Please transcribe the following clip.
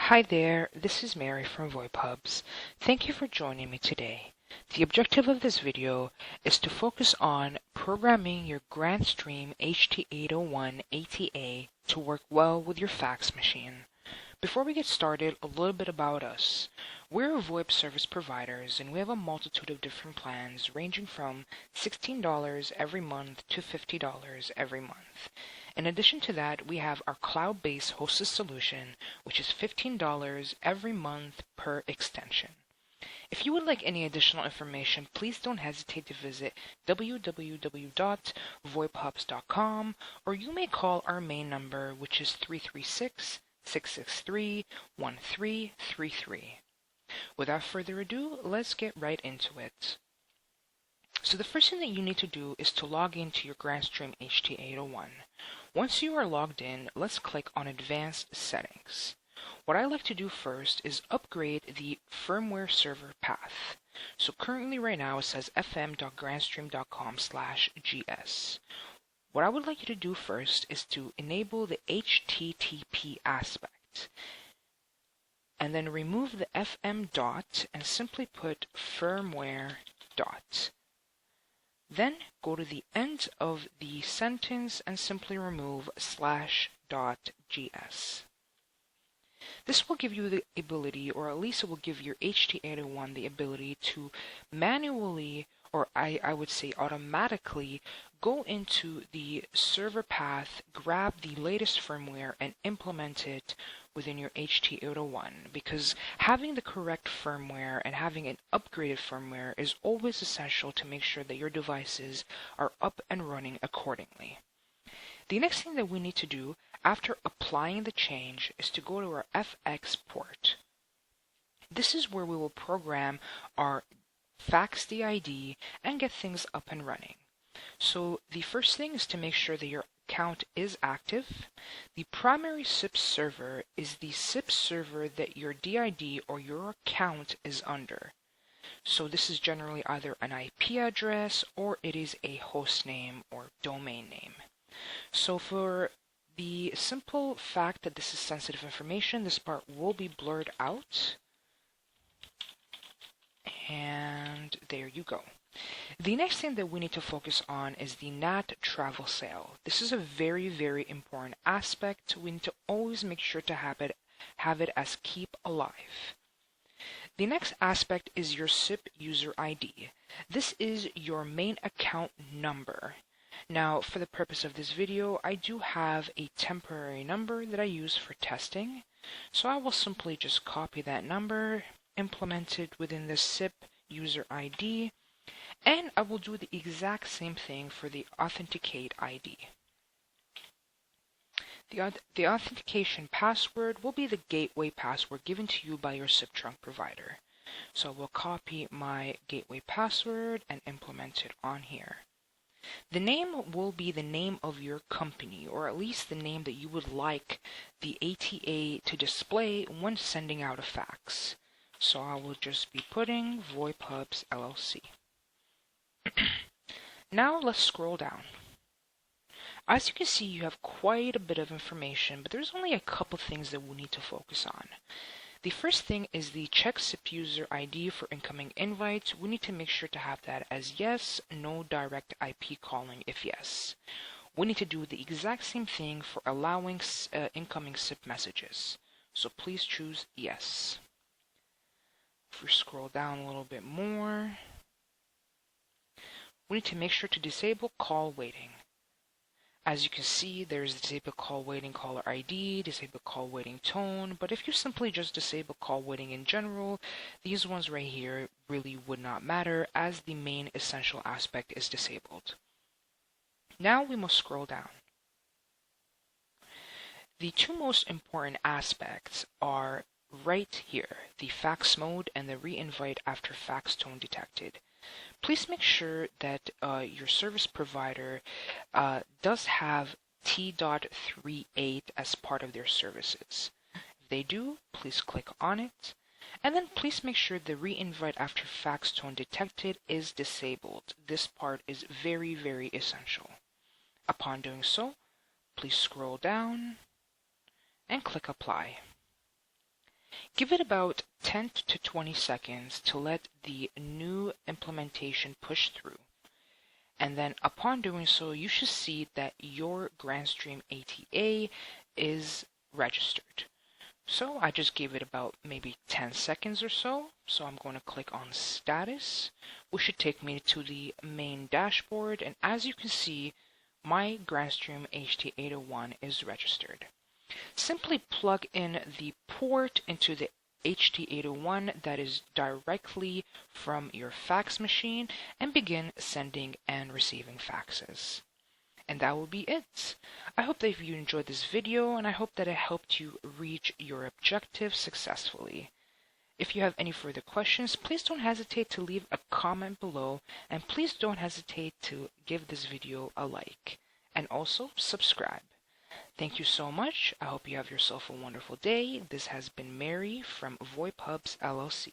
Hi there, this is Mary from VoIP Hubs. Thank you for joining me today. The objective of this video is to focus on programming your Grandstream HT801 ATA to work well with your fax machine. Before we get started, a little bit about us. We're VoIP service providers and we have a multitude of different plans ranging from $16 every month to $50 every month. In addition to that, we have our cloud-based hosted solution, which is $15 every month per extension. If you would like any additional information, please don't hesitate to visit www.voiphubs.com, or you may call our main number, which is 336-663-1333. Without further ado, let's get right into it. So the first thing that you need to do is to log into your Grandstream HT801. Once you are logged in, let's click on Advanced Settings. What I like to do first is upgrade the firmware server path. So currently right now it says fm.grandstream.com/gs. What I would like you to do first is to enable the HTTP aspect. And then remove the fm dot and simply put firmware dot. Then go to the end of the sentence and simply remove /.gs. This will give you the ability, or at least it will give your HT801 the ability to manually, or I would say automatically, go into the server path, grab the latest firmware, and implement it within your HT801, because having the correct firmware and having an upgraded firmware is always essential to make sure that your devices are up and running accordingly. The next thing that we need to do after applying the change is to go to our FX port. This is where we will program our fax DID and get things up and running. So the first thing is to make sure that your account is active. The primary SIP server is the SIP server that your DID or your account is under. So this is generally either an IP address or it is a host name or domain name. So for the simple fact that this is sensitive information, this part will be blurred out. And there you go. The next thing that we need to focus on is the NAT travel sale. This is a very, very important aspect. We need to always make sure to have it as keep alive. The next aspect is your SIP user ID. This is your main account number. Now, for the purpose of this video, I do have a temporary number that I use for testing. So I will simply just copy that number, implement it within the SIP user ID, and I will do the exact same thing for the authenticate ID. The authentication password will be the gateway password given to you by your SIP trunk provider. So we'll copy my gateway password and implement it on here. The name will be the name of your company, or at least the name that you would like the ATA to display when sending out a fax. So I will just be putting VoIP Hubs LLC. Now let's scroll down. As you can see, you have quite a bit of information, but there's only a couple things that we'll need to focus on. The first thing is the check SIP user ID for incoming invites. We need to make sure to have that as yes, no direct IP calling if yes. We need to do the exact same thing for allowing incoming SIP messages. So please choose yes. If we scroll down a little bit more, we need to make sure to disable call waiting. As you can see, there's disable call waiting caller ID, disable call waiting tone, but if you simply just disable call waiting in general, these ones right here really would not matter as the main essential aspect is disabled. Now we must scroll down. The two most important aspects are right here, the fax mode and the re-invite after fax tone detected. Please make sure that your service provider does have T.38 as part of their services. If they do, please click on it. And then please make sure the re-invite after fax tone detected is disabled. This part is very, very essential. Upon doing so, please scroll down and click Apply. Give it about 10 to 20 seconds to let the new implementation push through. And then upon doing so, you should see that your Grandstream ATA is registered. So I just gave it about maybe 10 seconds or so. So I'm going to click on status, which should take me to the main dashboard. And as you can see, my Grandstream HT801 is registered. Simply plug in the port into the HT801 that is directly from your fax machine and begin sending and receiving faxes. And that will be it. I hope that you enjoyed this video, and I hope that it helped you reach your objective successfully. If you have any further questions, please don't hesitate to leave a comment below, and please don't hesitate to give this video a like, and also subscribe. Thank you so much. I hope you have yourself a wonderful day. This has been Mary from VoIP Hubs LLC.